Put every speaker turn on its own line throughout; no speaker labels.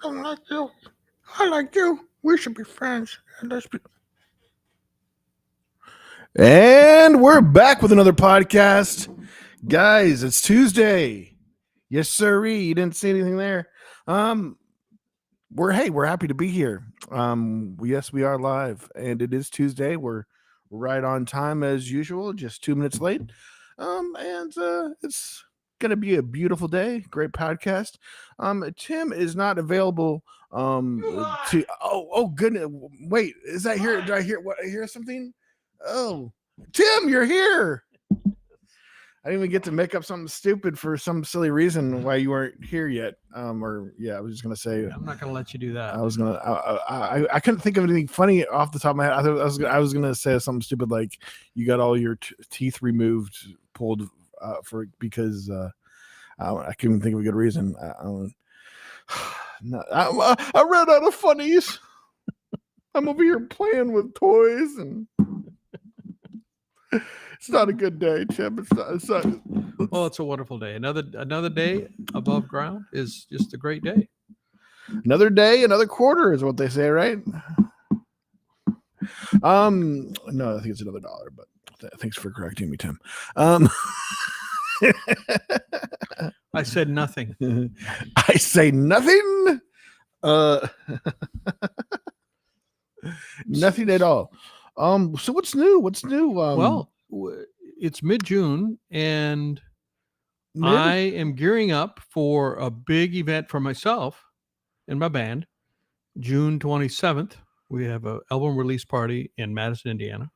don't like you. I like you. We should be friends. And we're back with another podcast. Guys, it's Tuesday. Yes, sirree. You didn't see anything there. We're happy to be here. Yes, we are live, and it is Tuesday. We're right on time as usual, just 2 minutes late. It's gonna be a beautiful day. Great podcast. Tim is not available. Goodness. Wait, is that here? Did I hear something? Oh, Tim, you're here. I didn't even get to make up something stupid for some silly reason why you weren't here yet. I was just gonna say
I'm not gonna let you do that.
I couldn't think of anything funny off the top of my head. I was gonna say something stupid like you got all your teeth pulled because I couldn't think of a good reason. I ran out of funnies. I'm over here playing with toys and. It's not a good day, Tim. It's not.
Well, it's a wonderful day. Another day above ground is just a great day.
Another day, another quarter is what they say, right? No, I think it's another dollar, but thanks for correcting me, Tim.
I said nothing.
I say nothing. Nothing at all. So what's new?
Well, it's mid-June, and I am gearing up for a big event for myself and my band. June 27th, we have an album release party in Madison, Indiana.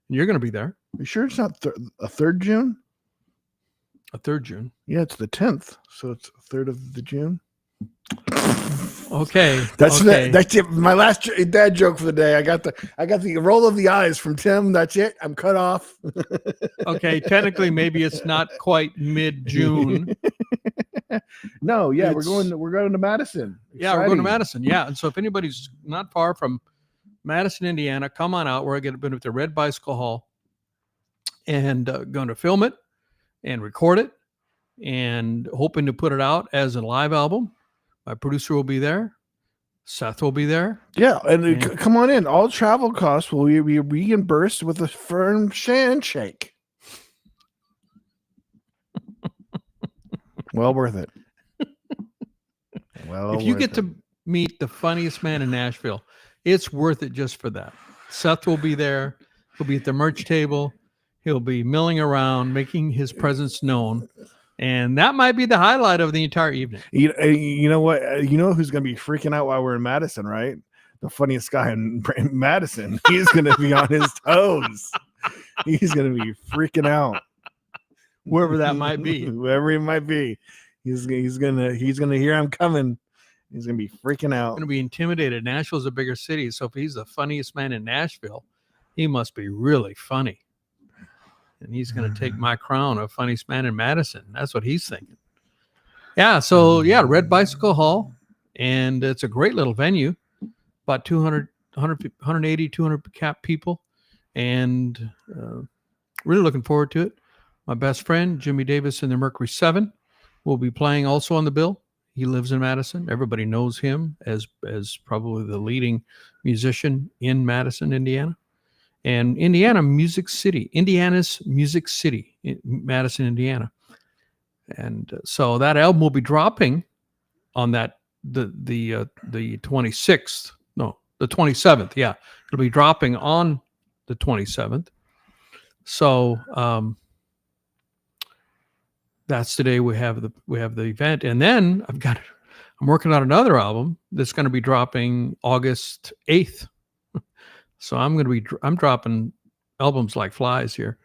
And you're going to be there.
You sure it's not a 3rd June?
A 3rd June.
Yeah, it's the 10th, so it's 3rd of the June.
Okay,
that's it. My last dad joke for the day. I got the roll of the eyes from Tim. That's it. I'm cut off.
Okay, technically, maybe it's not quite mid-June.
No, yeah, we're going to Madison. Exciting.
Yeah, we're going to Madison. Yeah, and so if anybody's not far from Madison, Indiana, come on out. We're going to be at the Red Bicycle Hall, and going to film it and record it, and hoping to put it out as a live album. My producer will be there. Seth will be there.
Yeah, and come on in. All travel costs will be reimbursed with a firm handshake. Well worth it.
If you get to meet the funniest man in Nashville, it's worth it just for that. Seth will be there. He'll be at the merch table. He'll be milling around, making his presence known. And that might be the highlight of the entire evening.
You know what? You know who's going to be freaking out while we're in Madison, right? The funniest guy in Madison. He's going to be on his toes. He's going to be freaking out.
Wherever that might be.
Wherever he might be. He's gonna hear I'm coming. He's going to be freaking out.
Going to be intimidated. Nashville's a bigger city, so if he's the funniest man in Nashville, he must be really funny. And he's going to take my crown of funniest man in Madison. That's what he's thinking. Yeah, so Red Bicycle Hall, and it's a great little venue, about 180, 200 cap people, and really looking forward to it. My best friend, Jimmy Davis in the Mercury 7, will be playing also on the bill. He lives in Madison. Everybody knows him as probably the leading musician in Madison, Indiana. And Indiana's Music City, in Madison, Indiana. And so that album will be dropping on the 26th. No, the 27th. Yeah, it'll be dropping on the 27th. So that's the day we have the event, and then I'm working on another album that's going to be dropping August 8th. So I'm dropping albums like flies here.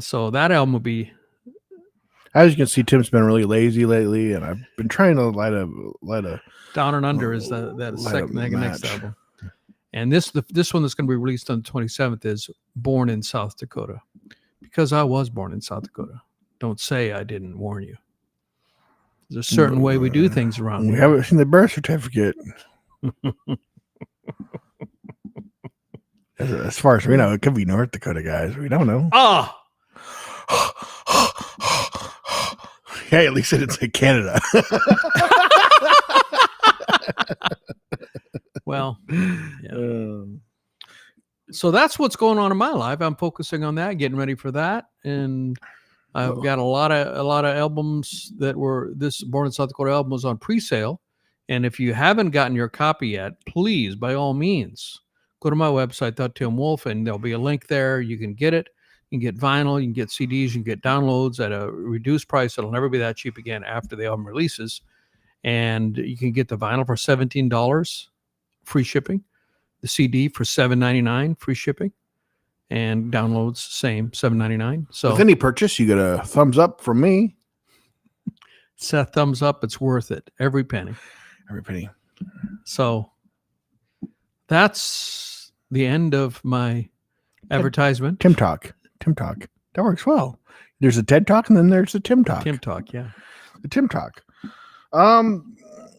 So that album will be.
As you can see, Tim's been really lazy lately, and I've been trying to light a
Down and Under is that second next album. And this one that's going to be released on the 27th is Born in South Dakota, because I was born in South Dakota. Don't say I didn't warn you. There's a certain way we do things around here.
We haven't seen the birth certificate. As far as we know, it could be North Dakota, guys. We don't know.
Ah!
Hey, at least I didn't say Canada.
Well, yeah. So that's what's going on in my life. I'm focusing on that, getting ready for that, and I've got a lot of albums that were this Born in South Dakota album was on pre-sale. And if you haven't gotten your copy yet, please, by all means, go to my website, Tim Wolf, and there'll be a link there. You can get it. You can get vinyl, you can get CDs, you can get downloads at a reduced price. It'll never be that cheap again after the album releases. And you can get the vinyl for $17, free shipping. The CD for $7.99, free shipping. And downloads, same, $7.99. So
with any purchase, you get a thumbs up from me.
Seth, thumbs up. It's worth it. Every penny.
Every penny.
So that's the end of my advertisement.
Tim Talk. That works well. There's a TED Talk and then there's a Tim Talk.
Tim Talk, yeah.
The Tim Talk.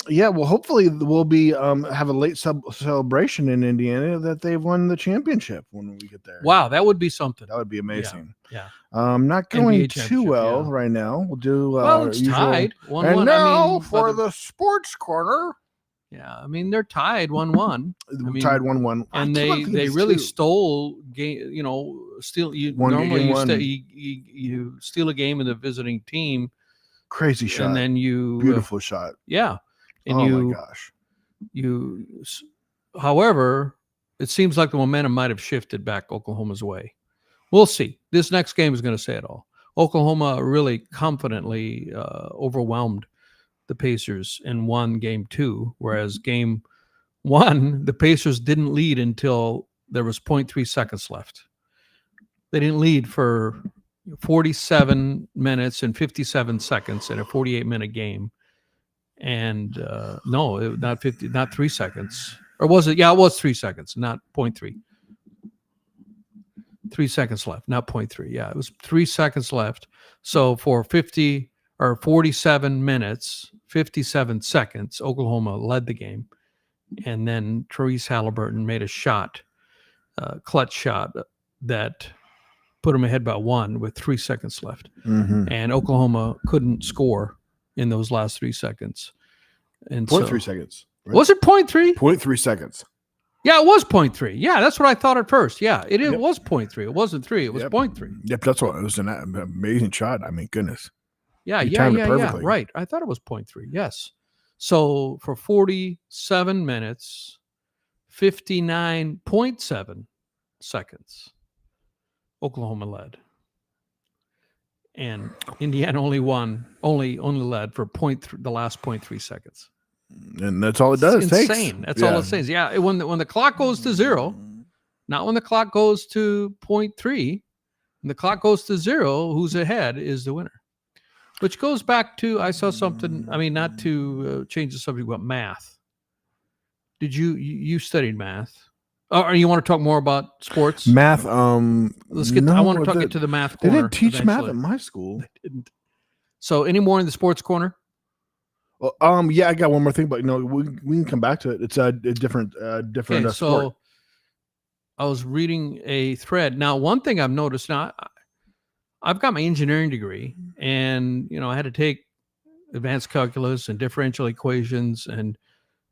Yeah, well, hopefully we'll be have a late celebration in Indiana that they've won the championship when we get there.
Wow, that would be something.
That would be amazing.
Yeah.
Not going
NBA
too well right now. We'll do
well, it's tied 1-1.
And now for the sports corner.
Yeah, I mean they're tied 1-1.
Tied 1-1.
And they really stole game, steal you normally you steal a game in the visiting team.
Crazy shot.
And then you
beautiful shot.
Yeah. And
my gosh.
However, it seems like the momentum might have shifted back Oklahoma's way. We'll see. This next game is going to say it all. Oklahoma really confidently overwhelmed the Pacers and won game 2, whereas game 1, the Pacers didn't lead until there was 0.3 seconds left. They didn't lead for 47 minutes and 57 seconds in a 48-minute game. And no, not 3 seconds. Or was it? Yeah, it was 3 seconds, not 0.3. 3 seconds left, not 0.3. Yeah, it was 3 seconds left. So for 47 minutes, 57 seconds, Oklahoma led the game. And then Therese Halliburton made a shot, clutch shot, that put them ahead by 1 with 3 seconds left.
Mm-hmm.
And Oklahoma couldn't score in those last 3 seconds. And
0.3 seconds. Right?
Was it 0.3?
0.3 seconds.
Yeah, it was 0.3. Yeah, that's what I thought at first. Yeah, it was 0.3. It wasn't 3. It was 0.3.
Yep, that's what it was. An amazing shot. I mean, goodness.
Yeah. Right. I thought it was 0.3. Yes. So for 47 minutes, 59.7 seconds, Oklahoma led. And Indiana only led for the last 0.3 seconds.
And that's all it does.
It's insane. That's all it says. Yeah, when the clock goes to 0, not when the clock goes to 0.3, when the clock goes to 0, who's ahead is the winner. Which goes back to, I saw something, I mean, not to change the subject, but math. Did you studied math? Or you want to talk more about sports?
Math.
Let's get. I want to get to the math corner.
They didn't teach
eventually.
math at my school.
They didn't. So, any more in the sports corner?
Well, yeah, I got one more thing, but we can come back to it. It's a different
Okay,
sport.
so I was reading a thread. Now, one thing I've noticed now, I've got my engineering degree, and I had to take advanced calculus and differential equations, and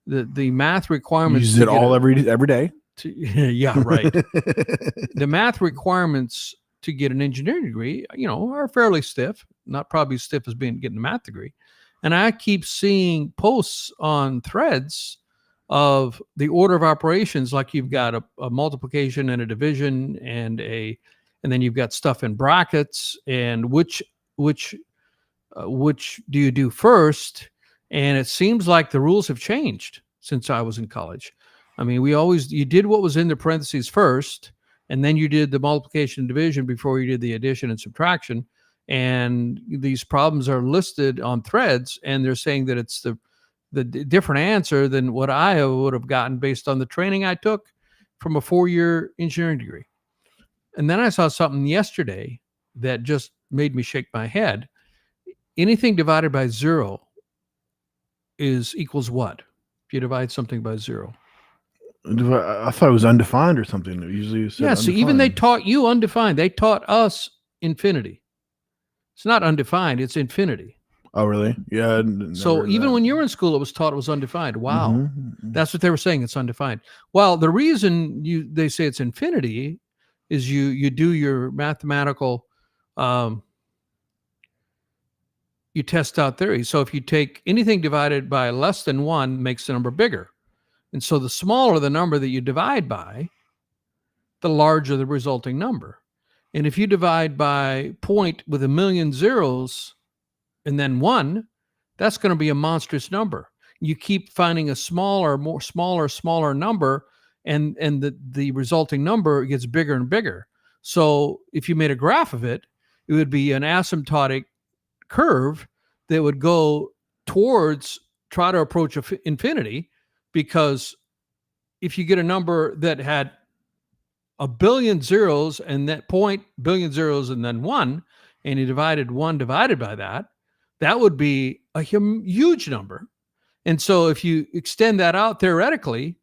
the math requirements.
You use it all every day.
Yeah, right. The math requirements to get an engineering degree, are fairly stiff. Not probably as stiff as getting a math degree. And I keep seeing posts on threads of the order of operations, like you've got a multiplication and a division and then you've got stuff in brackets, and which do you do first? And it seems like the rules have changed since I was in college. I mean, you did what was in the parentheses first, and then you did the multiplication and division before you did the addition and subtraction. And these problems are listed on threads, and they're saying that it's the different answer than what I would have gotten based on the training I took from a 4-year engineering degree. And then I saw something yesterday that just made me shake my head. Anything divided by 0 equals what? If you divide something by 0.
I thought it was undefined or something. Usually,
so even they taught you undefined. They taught us infinity. It's not undefined. It's infinity.
Oh, really? Yeah.
So even when you were in school, it was taught it was undefined. Wow.
Mm-hmm.
That's what they were saying. It's undefined. Well, the reason they say it's infinity is you do your mathematical, you test out theory. So if you take anything divided by less than 1 makes the number bigger. And so the smaller the number that you divide by, the larger the resulting number. And if you divide by point with a million zeros and then 1, that's going to be a monstrous number. You keep finding a smaller number, and the resulting number gets bigger and bigger. So if you made a graph of it, it would be an asymptotic curve that would go try to approach infinity, because if you get a number that had a billion zeros and that point billion zeros and then 1, and you divided 1 divided by that, that would be a huge number. And so if you extend that out theoretically,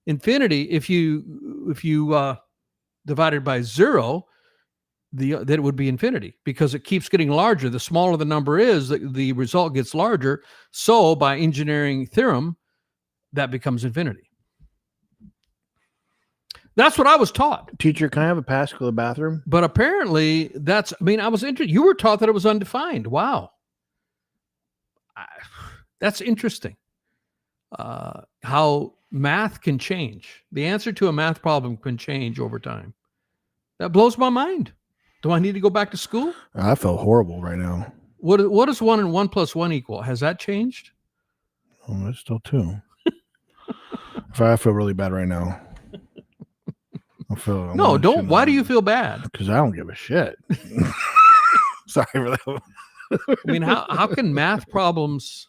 infinity, if you divided by 0, that it would be infinity, because it keeps getting larger. The smaller the number is, the result gets larger. So by engineering theorem, that becomes infinity. That's what I was taught.
Teacher, can I have a pass to the bathroom?
But apparently I was interested. You were taught that it was undefined. Wow. That's interesting. How math can change. The answer to a math problem can change over time. That blows my mind. Do I need to go back to school?
I feel horrible right now.
What does 1 and 1 plus 1 equal? Has that changed?
Oh, it's still 2. I feel really bad right now.
Why do you feel bad?
Because I don't give a shit. Sorry for that.
I mean, how can math problems?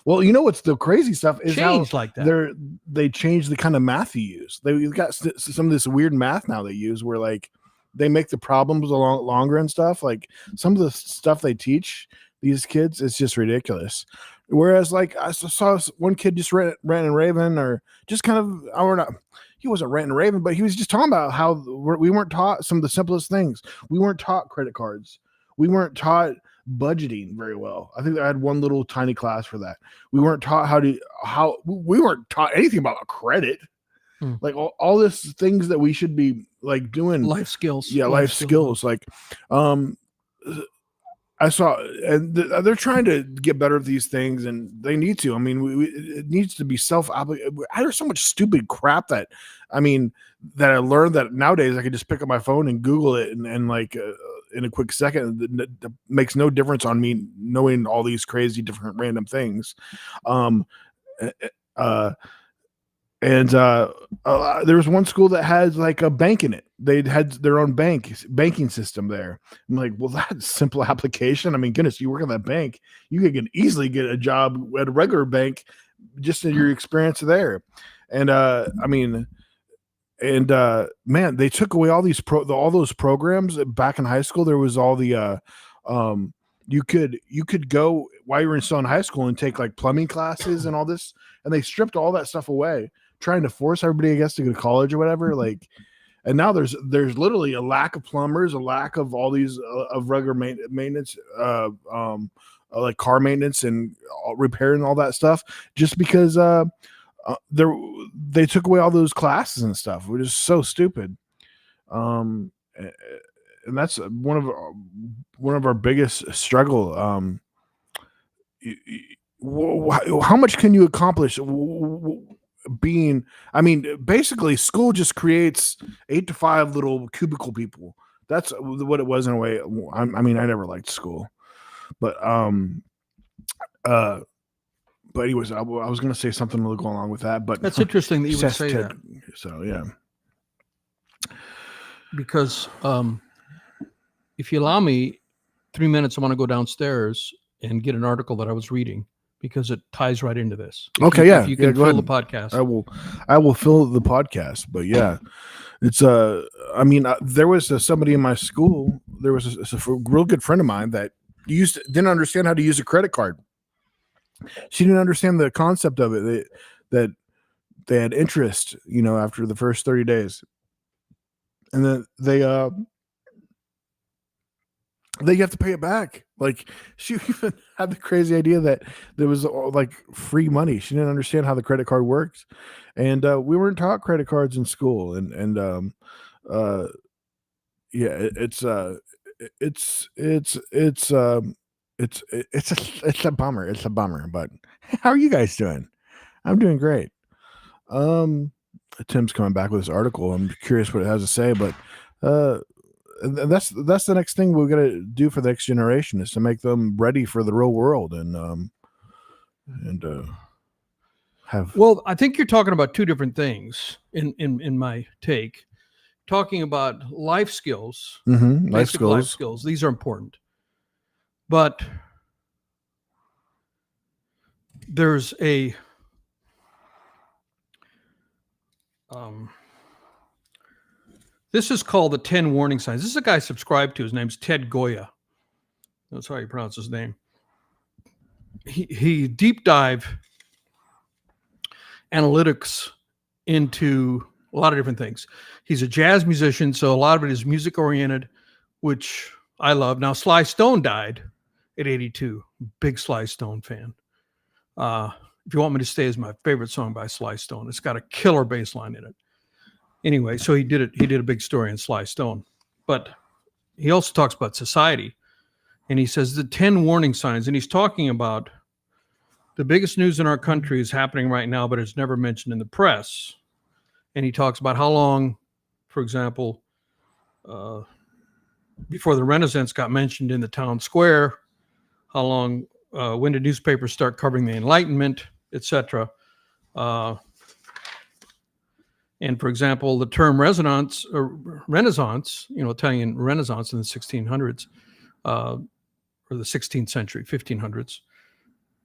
Well, you know what's the crazy stuff is
change
how
like that.
They change the kind of math you use. They've got some of this weird math now they use where like they make the problems a lot longer and stuff. Like some of the stuff they teach these kids is just ridiculous. Whereas like I saw one kid just rant and raving, or just kind of, he wasn't ranting and raving, but he was just talking about how we weren't taught some of the simplest things. We weren't taught credit cards. We weren't taught budgeting very well. I think I had one little tiny class for that. We weren't taught we weren't taught anything about credit. Like all this things that we should be like doing.
Life skills.
Yeah, life skills. Like, I saw, and they're trying to get better at these things, and they need to. I mean, it needs to be self-applicated. There's so much stupid crap that I learned that nowadays I could just pick up my phone and Google it, and like in a quick second, that makes no difference on me knowing all these crazy different random things. There was one school that had like a bank in it. They had their own banking system there. I'm like, well, that's simple application. I mean, goodness, you work at that bank, you could easily get a job at a regular bank just in your experience there. And man, they took away all these all those programs back in high school. There was all the you could go while you were still in high school and take like plumbing classes and all this, and they stripped all that stuff away, trying to force everybody, I guess, to go to college or whatever. Like, and now there's literally a lack of plumbers, a lack of all these of regular maintenance, like car maintenance and repair and all that stuff, just because they took away all those classes and stuff, which is so stupid. And that's one of our biggest struggle. How much can you accomplish being? I mean, basically, school just creates 8 to 5 little cubicle people. That's what it was in a way. I mean, I never liked school, but anyways, I was going to say something to go along with that. But
that's interesting that you would say that.
So yeah,
because if you allow me 3 minutes, I want to go downstairs and get an article that I was reading, because it ties right into this. If you can fill the podcast.
I will fill the podcast. But yeah, it's I mean, there was somebody in my school. There was a real good friend of mine that didn't understand how to use a credit card. She didn't understand the concept of it. That they had interest, after the first 30 days, and then Then you have to pay it back. Like, she even had the crazy idea that there was like free money. She didn't understand how the credit card works, and we weren't taught credit cards in school. Uh, yeah, it's a bummer. It's a bummer. But how are you guys doing? I'm doing great. Um, Tim's coming back with this article. I'm curious what it has to say, but uh, that's the next thing we're gonna do for the next generation is to make them ready for the real world and have.
Well, I think you're talking about two different things in my take. Talking about life skills,
Life
basic life
skills.
skills. These are important. But there's a this is called the 10 warning signs. This is a guy I subscribed to. His name's Ted Goya. That's how you pronounce his name. He deep dive analytics into a lot of different things. He's a jazz musician, so a lot of it is music oriented, which I love. Now, Sly Stone died at 82. Big Sly Stone fan. If You Want Me to Stay is my favorite song by Sly Stone. It's got a killer bass line in it. Anyway, so he did a big story on Sly Stone. But he also talks about society. And he says the 10 warning signs. And he's talking about the biggest news in our country is happening right now, but it's never mentioned in the press. And he talks about how long, for example, before the Renaissance got mentioned in the town square, how long, when did newspapers start covering the Enlightenment, etc. And for example, the term Renaissance, Italian Renaissance in the 1600s, or the 16th century, 1500s,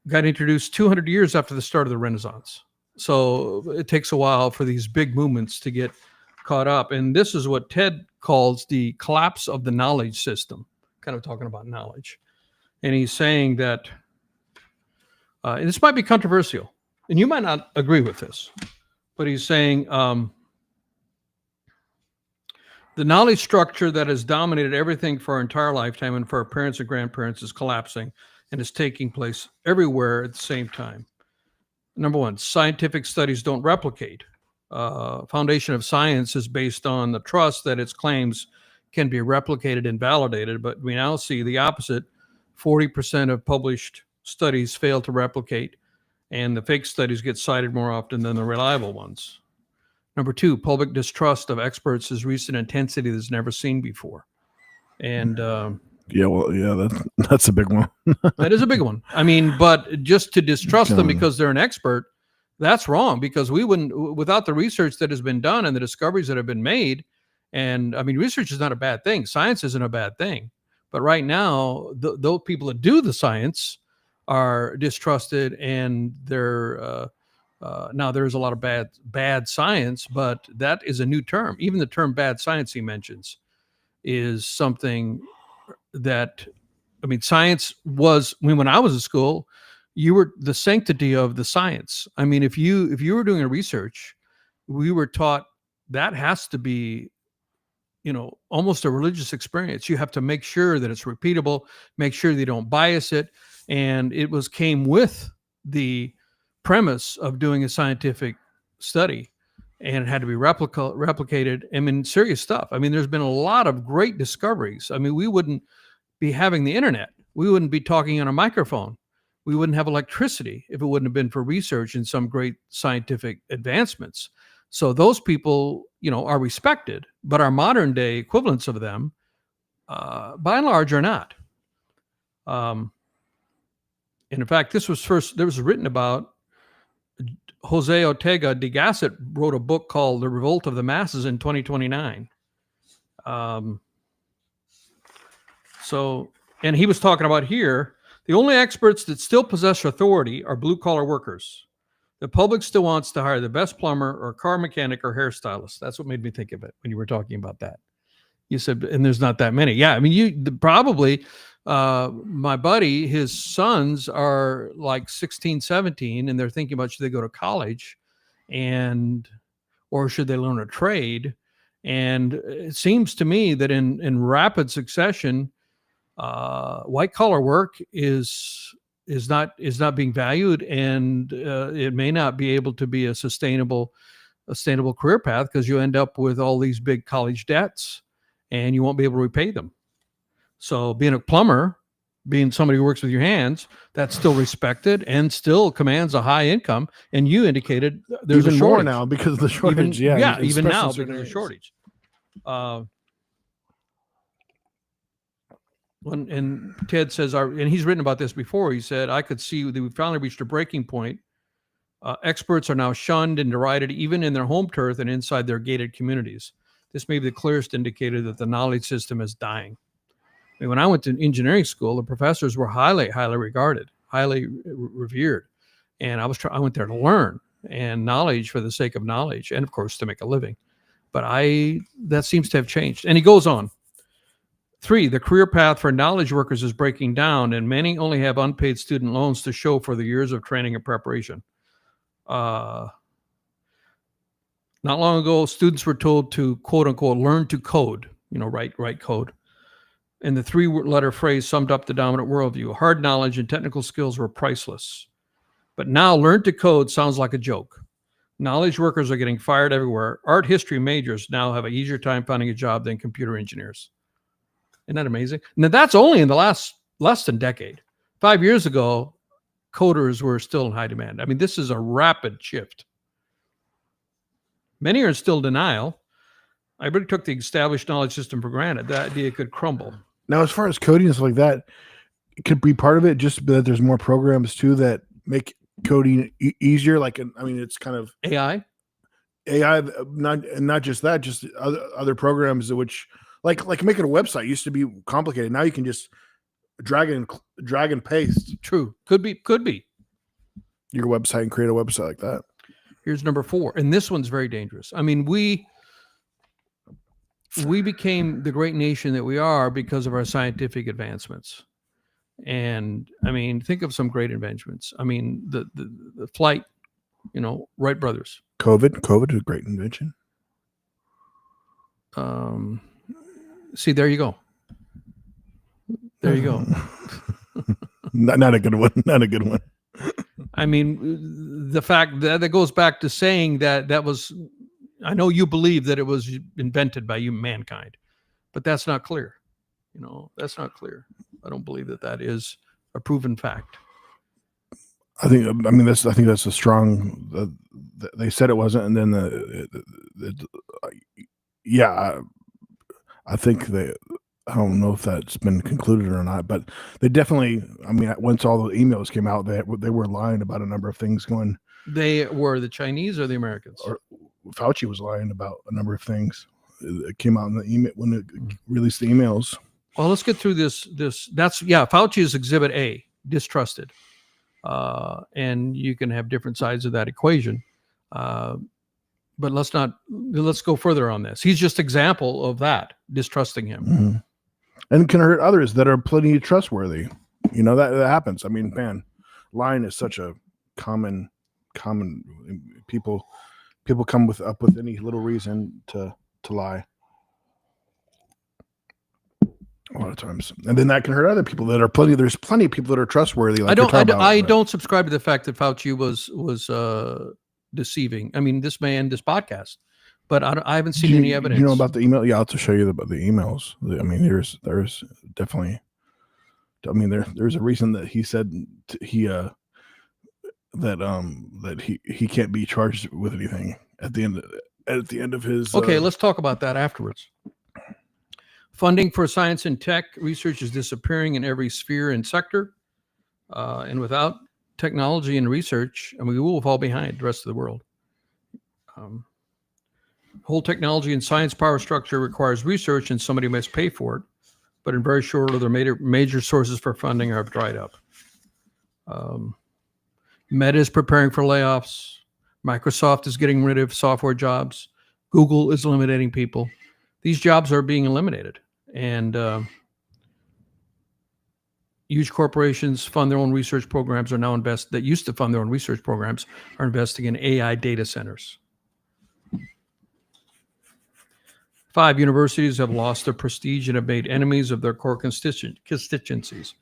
got introduced 200 years after the start of the Renaissance. So it takes a while for these big movements to get caught up. And this is what Ted calls the collapse of the knowledge system, kind of talking about knowledge. And he's saying that, and this might be controversial, and you might not agree with this, but he's saying the knowledge structure that has dominated everything for our entire lifetime and for our parents and grandparents is collapsing and is taking place everywhere at the same time. Number one, scientific studies don't replicate. Foundation of science is based on the trust that its claims can be replicated and validated, but we now see the opposite. 40% of published studies fail to replicate, and the fake studies get cited more often than the reliable ones. Number two, public distrust of experts has reached an intensity that's never seen before. And
that's a big one.
that is a big one. I mean, but just to distrust them because they're an expert, that's wrong, because we wouldn't, without the research that has been done and the discoveries that have been made. And I mean, research is not a bad thing. Science isn't a bad thing. But right now, those people that do the science are distrusted, and they're now there's a lot of bad science, but that is a new term. Even the term bad science he mentions is something that, I mean, science was, when I was in school, you were the sanctity of the science. I mean, if you were doing a research, we were taught that has to be, almost a religious experience. You have to make sure that it's repeatable, make sure they don't bias it. And it came with the premise of doing a scientific study, and it had to be replicated. I mean, serious stuff. I mean, there's been a lot of great discoveries. I mean, we wouldn't be having the internet. We wouldn't be talking on a microphone. We wouldn't have electricity if it wouldn't have been for research and some great scientific advancements. So those people, are respected, but our modern day equivalents of them, by and large, are not. And in fact, there was written about, Jose Ortega de Gasset wrote a book called The Revolt of the Masses in 2029. And he was talking about here, the only experts that still possess authority are blue-collar workers. The public still wants to hire the best plumber or car mechanic or hairstylist. That's what made me think of it when you were talking about that. You said, and there's not that many. Yeah, I mean, probably my buddy, his sons are like 16, 17, and they're thinking about, should they go to college or should they learn a trade? And it seems to me that in rapid succession, White collar work is not being valued, and it may not be able to be a sustainable career path because you end up with all these big college debts and you won't be able to repay them. So being a plumber, being somebody who works with your hands, that's still respected and still commands a high income. And you indicated there's
even
a
more
shortage
now because of the shortage.
even now
especially
because of
certain
the
areas.
shortage. And Ted says, and he's written about this before. He said, I could see that we finally reached a breaking point. Experts are now shunned and derided even in their home turf and inside their gated communities. This may be the clearest indicator that the knowledge system is dying. I mean, when I went to engineering school, the professors were highly, highly regarded, highly revered. And I went there to learn and knowledge for the sake of knowledge and, of course, to make a living. But that seems to have changed. And he goes on. 3, the career path for knowledge workers is breaking down, and many only have unpaid student loans to show for the years of training and preparation. Not long ago, students were told to, quote unquote, learn to code, write code. And the 3-letter phrase summed up the dominant worldview. Hard knowledge and technical skills were priceless. But now learn to code sounds like a joke. Knowledge workers are getting fired everywhere. Art history majors now have an easier time finding a job than computer engineers. Isn't that amazing? Now, that's only in the less than decade. 5 years ago, coders were still in high demand. I mean, this is a rapid shift. Many are in still denial. I really took the established knowledge system for granted. That idea could crumble.
Now, as far as coding and stuff like that, it could be part of it just that there's more programs too that make coding easier. Like, I mean, it's kind of
AI,
not just that, just other programs which like making a website used to be complicated. Now you can just drag and paste.
True. Could be
your website and create a website like that.
Here's number 4. And this one's very dangerous. I mean, we became the great nation that we are because of our scientific advancements. And I mean, think of some great inventions. I mean, the flight, Wright brothers.
COVID is a great invention.
See, there you go. There you go.
Not a good one. Not a good one.
I mean, the fact that goes back to saying that was, I know you believe that it was invented by mankind, but that's not clear. That's not clear. I don't believe that is a proven fact.
I think that's a strong. They said it wasn't, and then I think I don't know if that's been concluded or not, but they definitely. I mean, once all the emails came out, they were lying about a number of things.
They were the Chinese or the Americans?
Or Fauci was lying about a number of things. It came out in the email when it released the emails.
Well, let's get through this. Fauci is Exhibit A, distrusted, and you can have different sides of that equation. But let's go further on this. He's just example of that, distrusting him.
Mm-hmm. And can hurt others that are plenty trustworthy. That happens. I mean, man, lying is such a common people come up with any little reason to lie a lot of times, and then that can hurt other people that are there's plenty of people that are trustworthy. Like
I don't subscribe to the fact that Fauci was deceiving. I mean, this may end this podcast, but I haven't seen any evidence.
You know about the email? Yeah, I'll have to show you the emails. I mean, there's definitely. I mean, there's a reason that he said that he can't be charged with anything at the end of his.
Okay, let's talk about that afterwards. Funding for science and tech research is disappearing in every sphere and sector, and without technology and research, we will fall behind the rest of the world. Whole technology and science power structure requires research, and somebody must pay for it. But in very short order, major sources for funding have dried up. Meta is preparing for layoffs. Microsoft is getting rid of software jobs. Google is eliminating people. These jobs are being eliminated. And huge corporations fund their own research programs are now that used to fund their own research programs are investing in AI data centers. 5, universities have lost their prestige and have made enemies of their core constituencies.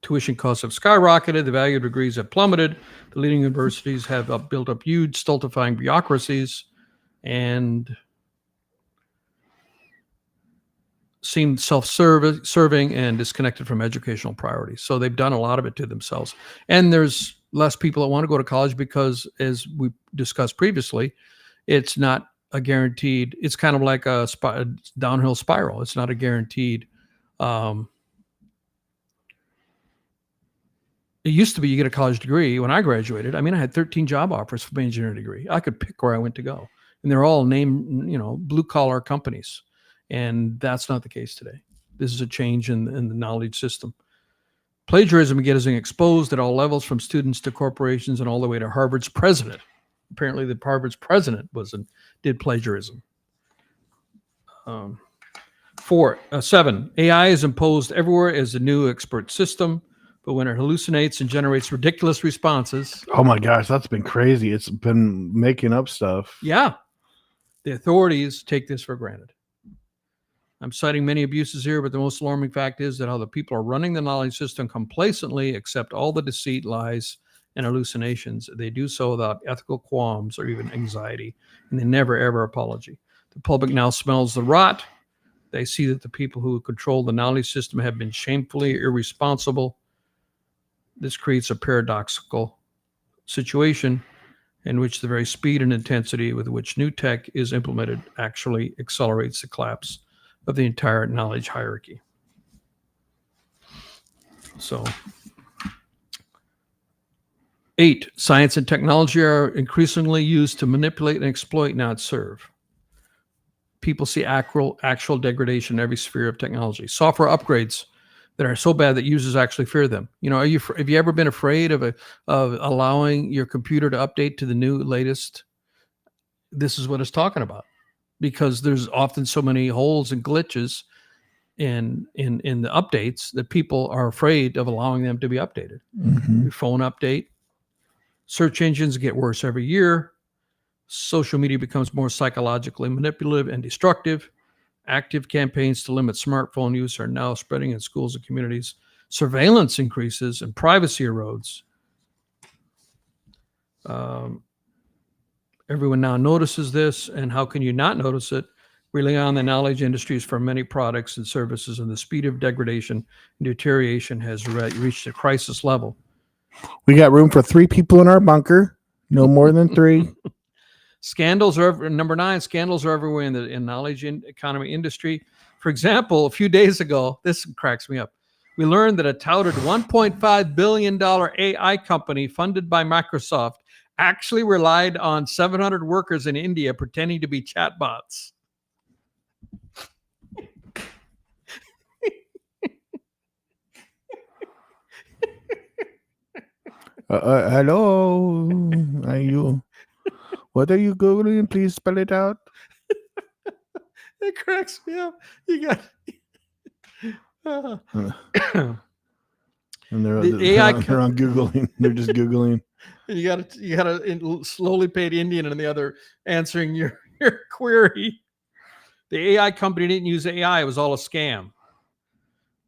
Tuition costs have skyrocketed. The value of degrees have plummeted. The leading universities have built up huge, stultifying bureaucracies and seem self-serving and disconnected from educational priorities. So they've done a lot of it to themselves. And there's less people that want to go to college because, as we discussed previously, it's not a guaranteed, it's kind of like a downhill spiral. It's not a guaranteed. It used to be you get a college degree. When I graduated, I had 13 job offers for my engineering degree. I could pick where I went to go. And they're all named, blue collar companies. And that's not the case today. This is a change in the knowledge system. Plagiarism is getting exposed at all levels, from students to corporations and all the way to Harvard's president. Apparently, Harvard's president did plagiarism. 7, AI is imposed everywhere as a new expert system, but when it hallucinates and generates ridiculous responses.
Oh my gosh, that's been crazy. It's been making up stuff.
Yeah. The authorities take this for granted. I'm citing many abuses here, but the most alarming fact is that how the people are running the knowledge system complacently accept all the deceit, lies, and hallucinations. They do so without ethical qualms or even anxiety, and they never, ever apology. The public now smells the rot. They see that the people who control the knowledge system have been shamefully irresponsible. This creates a paradoxical situation in which the very speed and intensity with which new tech is implemented actually accelerates the collapse of the entire knowledge hierarchy. So, 8, science and technology are increasingly used to manipulate and exploit, not serve. People see actual degradation in every sphere of technology. Software upgrades that are so bad that users actually fear them. Have you ever been afraid of allowing your computer to update to the latest? This is what it's talking about, because there's often so many holes and glitches in the updates that people are afraid of allowing them to be updated.
Mm-hmm.
Your phone update, search engines get worse every year. Social media becomes more psychologically manipulative and destructive. Active campaigns to limit smartphone use are now spreading in schools and communities. Surveillance increases and privacy erodes. Everyone now notices this, and how can you not notice it? Relying on the knowledge industries for many products and services, and the speed of degradation and deterioration has reached a crisis level.
We got room for 3 people in our bunker, no more than 3.
Scandals are number 9. Scandals are everywhere in the knowledge economy industry. For example, a few days ago, this cracks me up. We learned that a touted $1.5 billion AI company funded by Microsoft actually relied on 700 workers in India pretending to be chatbots.
Hello, are you? What are you Googling? Please spell it out.
It cracks me up. You got
and they're on Googling. They're just Googling.
You gotta slowly pay the Indian and the other answering your query. The AI company didn't use AI. It was all a scam.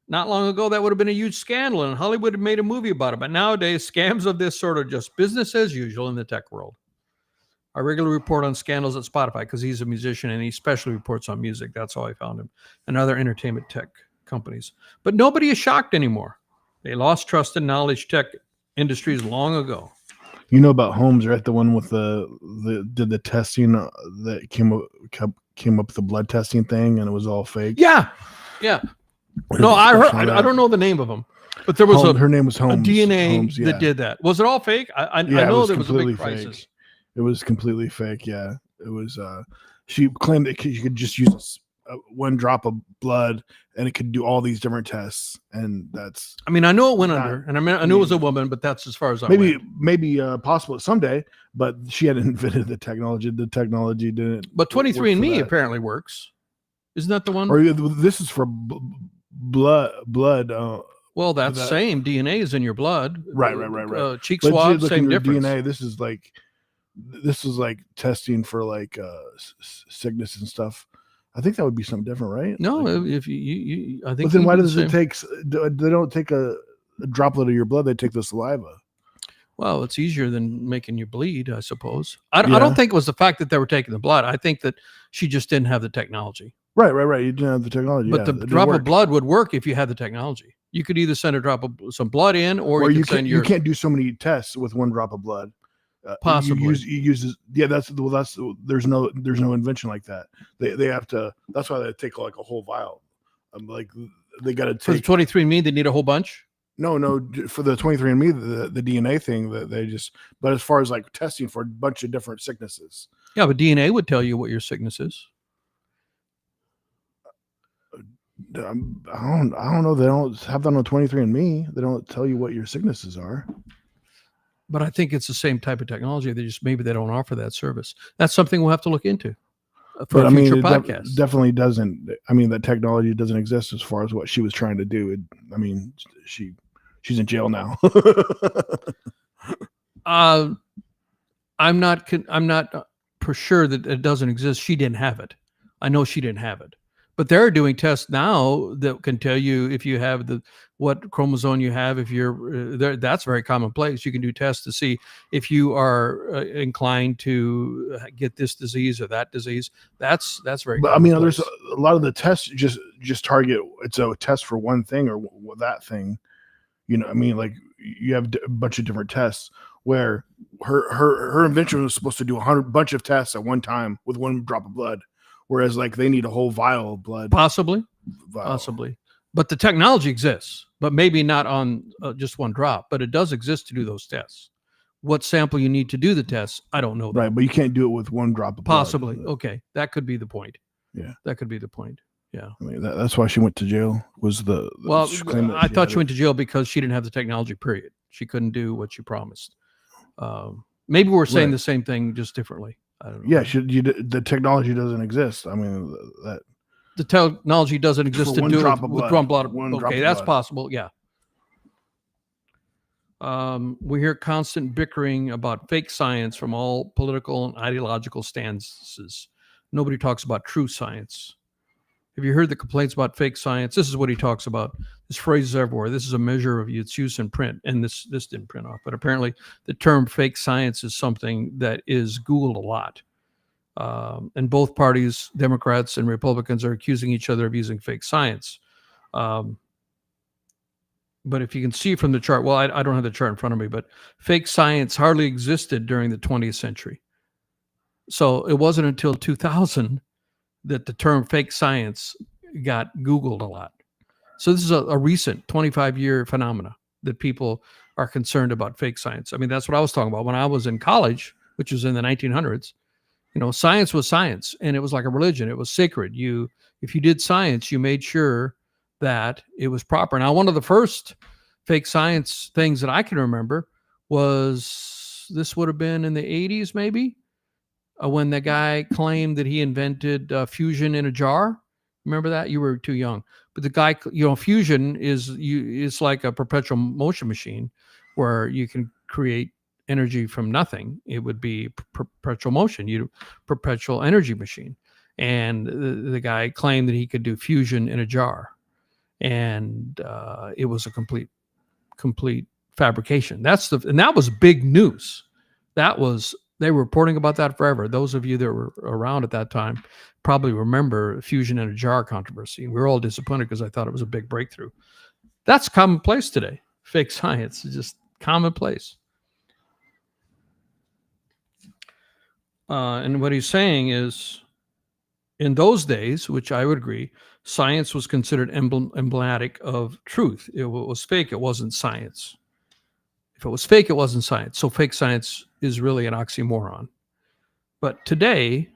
Not long ago, that would have been a huge scandal, and Hollywood had made a movie about it. But nowadays, scams of this sort are just business as usual in the tech world. I regularly report on scandals at Spotify because he's a musician and he especially reports on music. That's how I found him. And other entertainment tech companies. But nobody is shocked anymore. They lost trust in knowledge tech industries long ago.
You know about Holmes, right? The one with did the testing that came up with the blood testing thing, and it was all fake.
Yeah. No, I heard. I don't know the name of them, but there was
her name was Holmes.
A DNA
Holmes, yeah.
that did that. Was it all fake? I know there was a big crisis.
Fake. It was completely fake. Yeah, it was. She claimed that you could just use one drop of blood and it could do all these different tests, and that's.
I know it went under, and I knew it was a woman, but that's as far as I
maybe
went.
Possible someday, but she hadn't invented the technology. The technology didn't.
But 23andMe apparently works. Isn't that the one?
Or this is for blood.
Well, that's same DNA is in your blood.
Right.
Cheek swab, same difference.
DNA. This is like this is like testing for like sickness and stuff. I think that would be something different, right?
No,
Like,
if you I think.
but then
you
why
do the
does it
same.
take? They don't take a droplet of your blood. They take the saliva.
Well, it's easier than making you bleed, I suppose. I
Yeah.
don't think it was the fact that they were taking the blood. I think that she just didn't have the technology.
Right. You didn't have the technology.
But
yeah,
the
it didn't
drop
work.
of blood would work if you had the technology. You could either send a drop of some blood in, or you could send
you can't do so many tests with one drop of blood.
Possibly.
You use yeah. That's there's no invention like that. They have to. That's why they take like a whole vial. Like they got to
For the
take
23andMe, they need a whole bunch.
no for the 23andMe the DNA thing that they just. But as far as like testing for a bunch of different sicknesses.
Yeah, but DNA would tell you what your sickness is.
I don't know. They don't have that on 23andMe. They don't tell you what your sicknesses are.
But I think it's the same type of technology. Maybe they don't offer that service. That's something we'll have to look into for a future podcast.
Definitely doesn't. I mean, that technology doesn't exist as far as what she was trying to do. I mean, she's in jail now.
I'm not for sure that it doesn't exist. She didn't have it. I know she didn't have it. But they're doing tests now that can tell you if you have what chromosome you have. If you're there, that's very commonplace. You can do tests to see if you are inclined to get this disease or that disease. That's very.
But I mean, there's a lot of the tests just target. It's a test for one thing or that thing. You know, I mean, like you have a bunch of different tests. Where her invention was supposed to do a bunch of tests at one time with one drop of blood. Whereas, like, they need a whole vial of blood.
Possibly. But the technology exists, but maybe not on just one drop. But it does exist to do those tests. What sample you need to do the tests, I don't know.
Right, but you can't do it with one drop of blood.
Possibly. Okay, that could be the point.
Yeah,
that could be the point. Yeah,
I mean that's why she went to jail.
I thought she went to jail because she didn't have the technology. Period. She couldn't do what she promised. Maybe we're saying the same thing just differently. I don't know.
Yeah, the technology doesn't exist. I mean, that
the technology doesn't exist to do it with one blood. Okay, that's possible. Yeah. We hear constant bickering about fake science from all political and ideological stances. Nobody talks about true science. Have you heard the complaints about fake science? This is what he talks about. This phrase is everywhere. This is a measure of its use in print. And this didn't print off. But apparently the term fake science is something that is Googled a lot. And both parties, Democrats and Republicans, are accusing each other of using fake science. But if you can see from the chart, well, I don't have the chart in front of me, but fake science hardly existed during the 20th century. So it wasn't until 2000 that the term fake science got Googled a lot. So this is a recent 25-year phenomena that people are concerned about fake science. I mean, that's what I was talking about when I was in college, which was in the 1900s. You know, science was science, and it was like a religion. It was sacred. If you did science, you made sure that it was proper. Now, one of the first fake science things that I can remember was, this would have been in the 80s, maybe, when the guy claimed that he invented fusion in a jar. Remember that? You were too young. But the guy, fusion it's like a perpetual motion machine where you can create energy from nothing. It would be perpetual motion, perpetual energy machine. And the guy claimed that he could do fusion in a jar. And it was a complete fabrication. And that was big news. They were reporting about that forever. Those of you that were around at that time probably remember fusion in a jar controversy. We were all disappointed because I thought it was a big breakthrough. That's commonplace today. Fake science is just commonplace. And what he's saying is, in those days, which I would agree, science was considered emblematic of truth. If it was fake, it wasn't science. If it was fake, it wasn't science. So fake science is really an oxymoron. But today,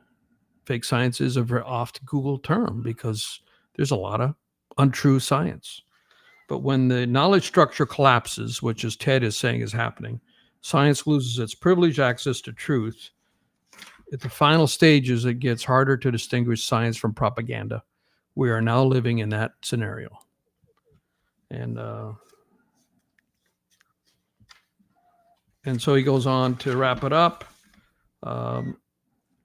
fake science is a very oft Googled term because there's a lot of untrue science. But when the knowledge structure collapses, which as Ted is saying is happening, science loses its privileged access to truth. At the final stages, it gets harder to distinguish science from propaganda. We are now living in that scenario. And so he goes on to wrap it up.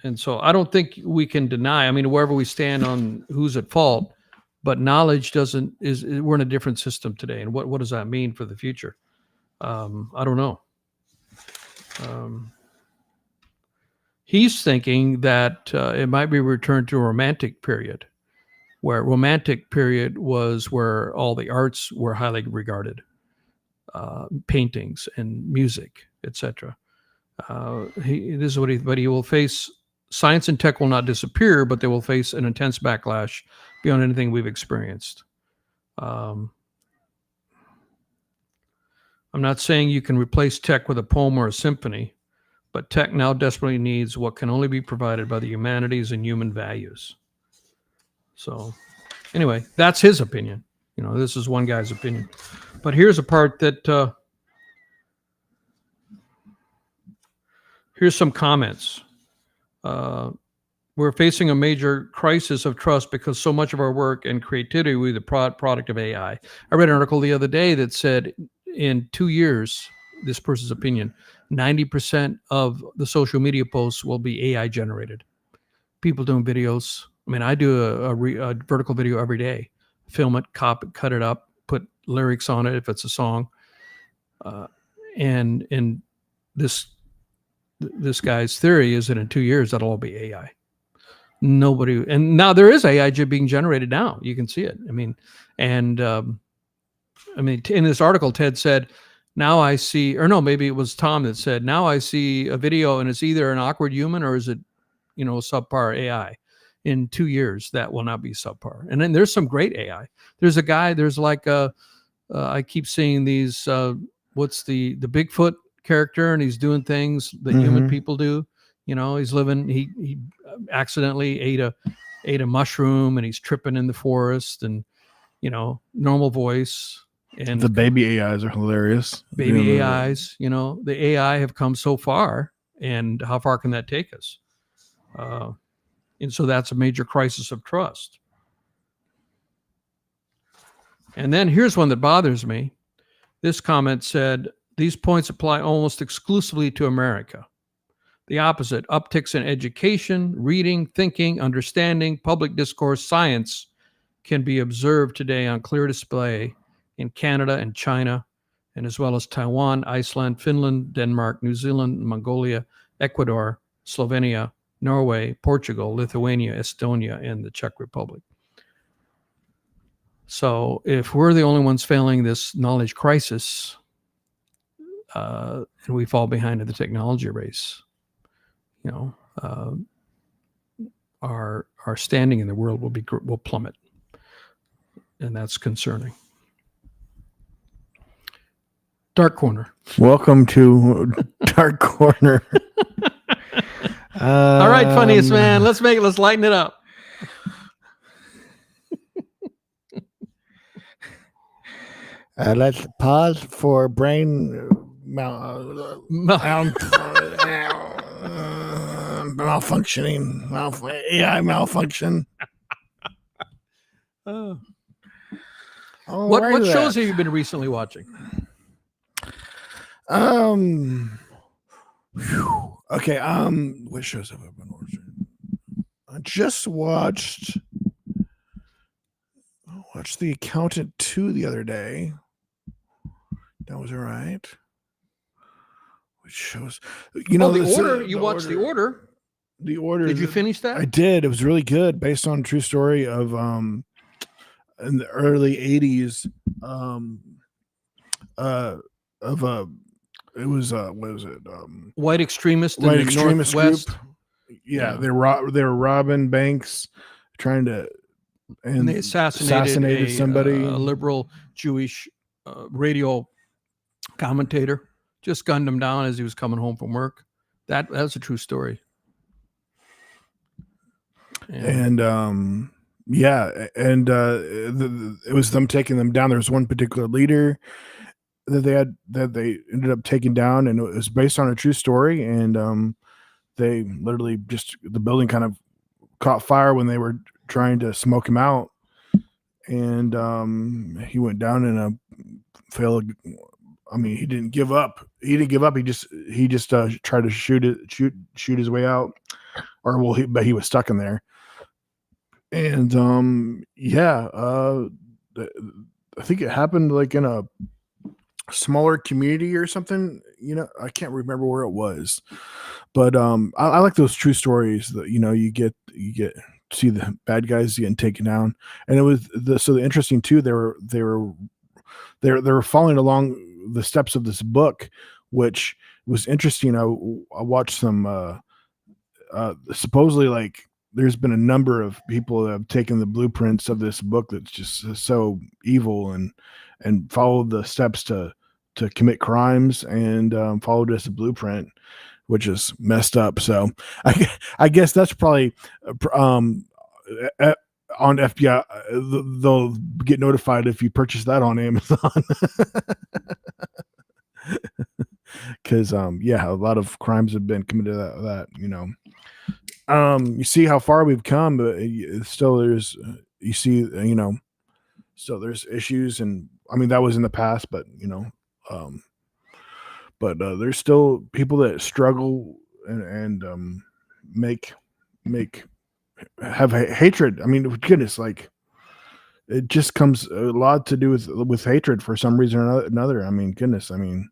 And so I don't think we can deny, I mean, wherever we stand on who's at fault, but knowledge we're in a different system today. And what does that mean for the future? I don't know. He's thinking that it might be returned to a romantic period, where romantic period was where all the arts were highly regarded, paintings and music, etc. This is what but he will face. Science and tech will not disappear, but they will face an intense backlash beyond anything we've experienced. I'm not saying you can replace tech with a poem or a symphony, but tech now desperately needs what can only be provided by the humanities and human values. So anyway, that's his opinion. This is one guy's opinion. But here's a part that, here's some comments. We're facing a major crisis of trust because so much of our work and creativity will be the product of AI. I read an article the other day that said in 2 years, this person's opinion, 90% of the social media posts will be AI generated. People doing videos. I mean, I do a vertical video every day. Film it, cut it up, put lyrics on it if it's a song. And this guy's theory is that in 2 years, that'll all be AI. And now there is AI being generated now. You can see it. I mean, in this article, Ted said, now I see, or no, maybe it was Tom that said, now I see a video and it's either an awkward human or is it, subpar AI. In 2 years, that will not be subpar. And then there's some great AI. There's a guy, there's like I keep seeing these, what's the Bigfoot character, and he's doing things that human people do. He's living, he accidentally ate a mushroom and he's tripping in the forest and, normal voice. And
the baby AIs are hilarious.
Baby AIs, the AI have come so far, and how far can that take us? And so that's a major crisis of trust. And then here's one that bothers me. This comment said, these points apply almost exclusively to America. The opposite, upticks in education, reading, thinking, understanding, public discourse, science can be observed today on clear display in Canada and China, and as well as Taiwan, Iceland, Finland, Denmark, New Zealand, Mongolia, Ecuador, Slovenia, Norway, Portugal, Lithuania, Estonia, and the Czech Republic. So if we're the only ones failing this knowledge crisis, and we fall behind in the technology race, our standing in the world will plummet, and that's concerning. Dark Corner.
Welcome to Dark Corner.
All right, funniest man. Let's lighten it up.
Let's pause for brain malfunctioning. AI malfunction.
What shows have you been recently watching?
Okay. What shows have I been watching? I just watched The Accountant 2 the other day. That was all right. Which shows,
The Order. You watched The Order.
The Order.
Did you finish that?
I did. It was really good, based on a true story of in the early 80s. It was what was it?
White extremist
extremist
Northwest
group. Yeah, they were robbing banks, trying to,
and they assassinated
somebody,
a liberal Jewish radio commentator. Just gunned him down as he was coming home from work. That's a true story.
And it was them taking them down. There was one particular leader that they ended up taking down, and it was based on a true story. And they literally the building kind of caught fire when they were trying to smoke him out, and he went down in a failed I mean, he didn't give up. He didn't give up. He just tried to shoot his way out, or but he was stuck in there. And yeah, I think it happened like in a smaller community or something. I can't remember where it was, but I like those true stories that you get see the bad guys getting taken down. And it was the interesting too. They were following along the steps of this book, which was interesting. I watched some supposedly, like, there's been a number of people that have taken the blueprints of this book that's just so evil and followed the steps to commit crimes, and followed this blueprint, which is messed up. So I guess that's probably on FBI. They'll get notified if you purchase that on Amazon. Because yeah, a lot of crimes have been committed that you see how far we've come, but still there's still there's issues. And I mean, that was in the past, but there's still people that struggle and have hatred. I mean, goodness, like, it just comes a lot to do with hatred for some reason or another. I mean, goodness, I mean,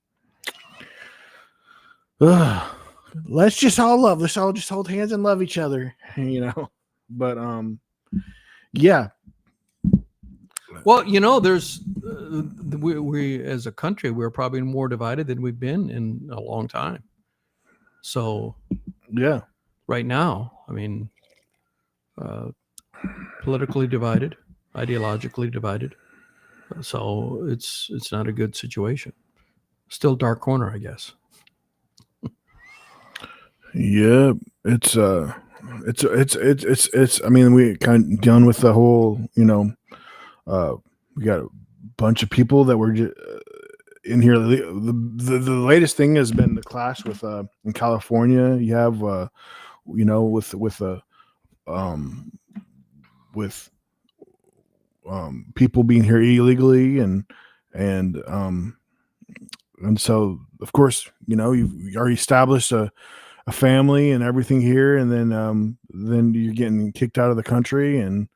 let's just all love. Let's all just hold hands and love each other, But yeah.
Well, there's we as a country, we're probably more divided than we've been in a long time. So
yeah,
right now, I mean, politically divided, ideologically divided. So it's not a good situation. Still dark corner, I guess.
Yeah, it's I mean, we kind of done with the whole, we got a bunch of people that were in here. The latest thing has been the clash with in California. You have with people being here illegally, and so of course you've already established a family and everything here, and then you're getting kicked out of the country, and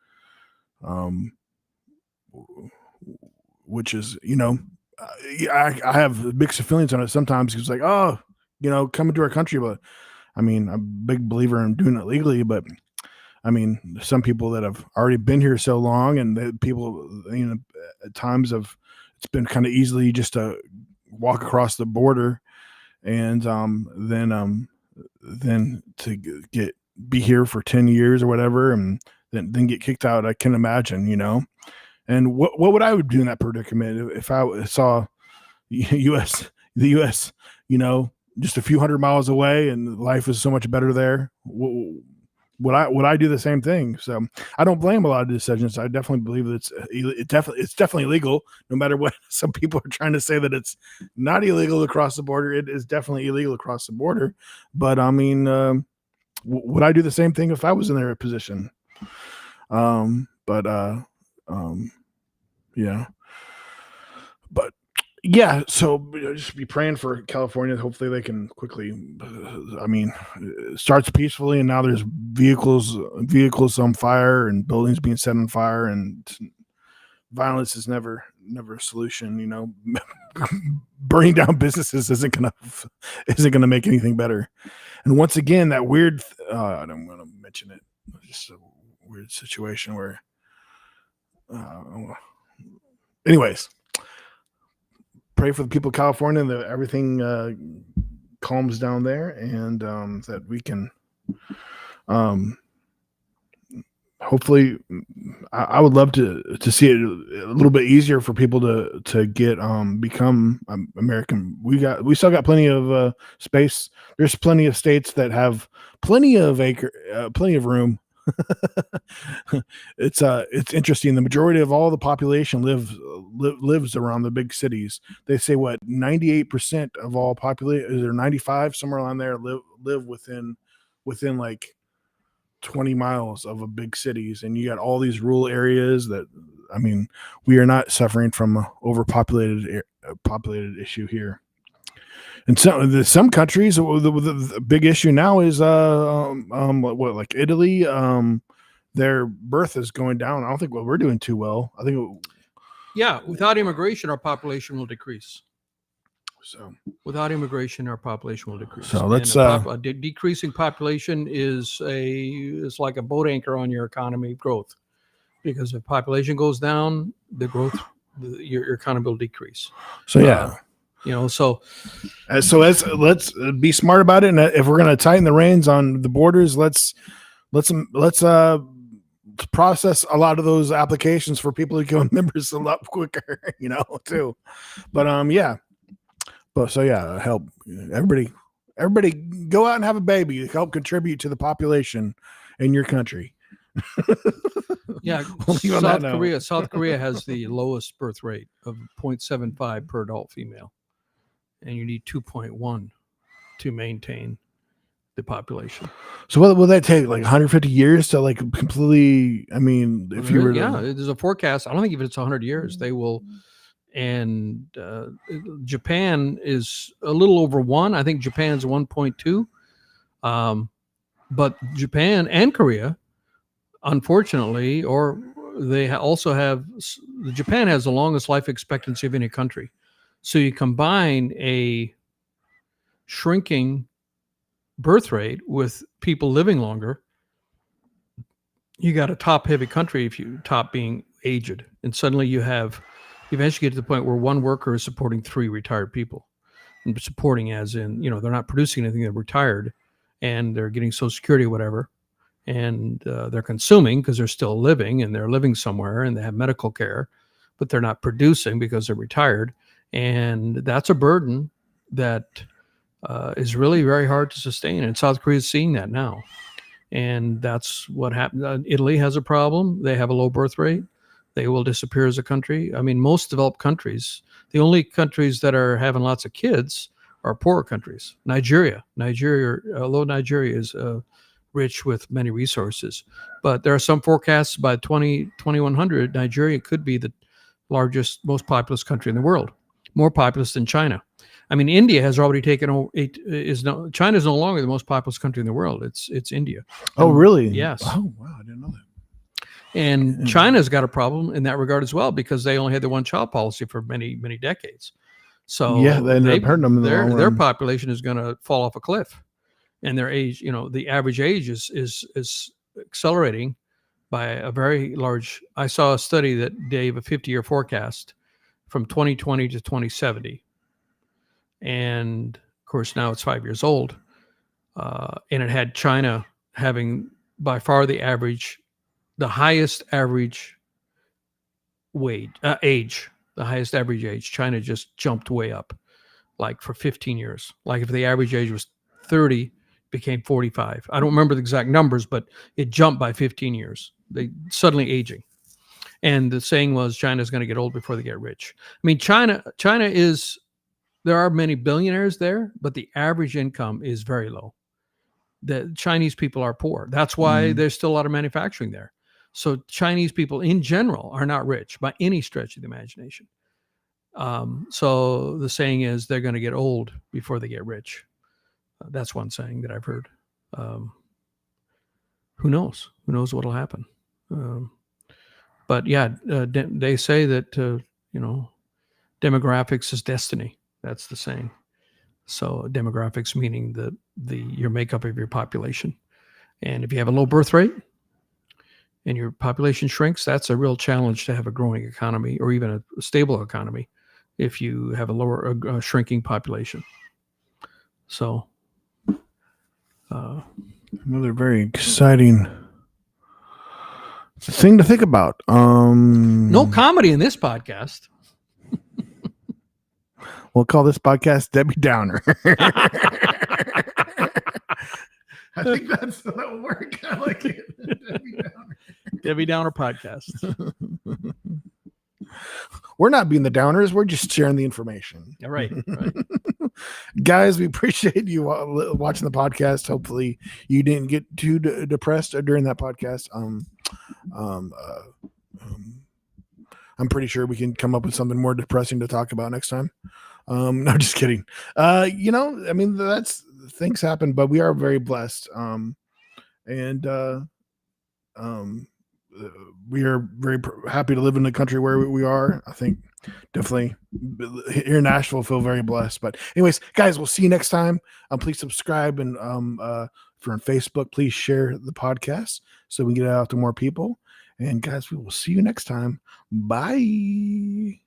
which is I have mixed feelings on it sometimes. It's like, oh, coming to our country, but I mean, I'm a big believer in doing it legally, but I mean, some people that have already been here so long, and the people, at times it's been kind of easily just to walk across the border, and then to be here for 10 years or whatever, and then get kicked out. I can imagine, and what would I do in that predicament if I saw the U.S., just a few hundred miles away, and life is so much better there? Would I do the same thing? So I don't blame a lot of decisions. I definitely believe that it's definitely illegal, no matter what some people are trying to say, that it's not illegal across the border. It is definitely illegal across the border. But I mean, would I do the same thing if I was in their position? Yeah. But yeah, so just be praying for California. Hopefully they can quickly, I mean, it starts peacefully, and now there's vehicles on fire and buildings being set on fire, and violence is never a solution. Burning down businesses isn't gonna make anything better. And once again, that weird, I don't want to mention it. It's just a weird situation where, anyways, pray for the people of California that everything calms down there, and that we can hopefully, I would love to see it a little bit easier for people to get become American. We still got plenty of space. There's plenty of states that have plenty of room. It's interesting. The majority of all the population lives around the big cities. They say 98% of all population, or 95, somewhere around there, live within like 20 miles of a big cities. And you got all these rural areas that, I mean, we are not suffering from overpopulated populated issue here. And some countries, the big issue now is like Italy. Their birth is going down. I don't think we're doing too well. I think
without immigration, our population will decrease.
So
without immigration, our population will decrease.
So let's
a decreasing population is like a boat anchor on your economy growth, because if population goes down, the growth, your economy will decrease.
So yeah.
So
let's be smart about it, and if we're going to tighten the reins on the borders, let's process a lot of those applications for people to become members a lot quicker, too. But help everybody go out and have a baby, help contribute to the population in your country.
South Korea has the lowest birth rate of 0.75 per adult female, and you need 2.1 to maintain the population. So
what will that take? Like 150 years to like completely? I mean, if you were
there's a forecast. I don't think even it's 100 years they will. And Japan is a little over 1. I think Japan's 1.2. But Japan and Korea, unfortunately, or they also have, Japan has the longest life expectancy of any country. So you combine a shrinking birth rate with people living longer, you got a top-heavy country if you top being aged. And suddenly you eventually get to the point where one worker is supporting 3 retired people. And supporting as in, they're not producing anything, they're retired, and they're getting Social Security or whatever. And they're consuming because they're still living, and they're living somewhere, and they have medical care, but they're not producing because they're retired. And that's a burden that is really very hard to sustain. And South Korea is seeing that now. And that's what happened. Italy has a problem. They have a low birth rate. They will disappear as a country. I mean, most developed countries, the only countries that are having lots of kids are poorer countries. Nigeria, although Nigeria is rich with many resources, but there are some forecasts by 2100, Nigeria could be the largest, most populous country in the world, more populous than China. I mean, India has already taken over. China is no longer the most populous country in the world. It's India.
Oh, really?
Yes.
Oh, wow. I didn't know that.
And China's got a problem in that regard as well, because they only had the one-child policy for many, many decades. So
they've hurting them.
Their population is going to fall off a cliff, and their age, the average age is accelerating by a very large. I saw a study that gave a 50-year forecast from 2020 to 2070. And of course, now it's 5 years old. And it had China having by far the highest average age, the highest average age. China just jumped way up, like for 15 years. Like if the average age was 30, became 45. I don't remember the exact numbers, but it jumped by 15 years. They suddenly aging. And the saying was China's going to get old before they get rich. I mean, China is, there are many billionaires there, but the average income is very low. The Chinese people are poor. That's why there's still a lot of manufacturing there. So Chinese people in general are not rich by any stretch of the imagination. So the saying is they're going to get old before they get rich. That's one saying that I've heard. Who knows? Who knows what'll happen? But yeah, they say that, demographics is destiny. That's the saying. So demographics meaning your makeup of your population. And if you have a low birth rate and your population shrinks, that's a real challenge to have a growing economy or even a stable economy if you have a lower shrinking population. So
another very exciting thing to think about.
No comedy in this podcast.
We'll call this podcast Debbie Downer. I think that will work. I like it. Debbie Downer.
Debbie Downer podcast.
We're not being the downers. We're just sharing the information.
All right.
Guys, we appreciate you watching the podcast. Hopefully you didn't get too depressed during that podcast. I'm pretty sure we can come up with something more depressing to talk about next time. No, just kidding. You know, I mean, that's things happen, but we are very blessed. And we are very happy to live in the country where we are. I think definitely here in Nashville feel very blessed. But anyways, guys, we'll see you next time. Please subscribe, and if you're on Facebook, please share the podcast so we can get it out to more people. And guys, we will see you next time. Bye.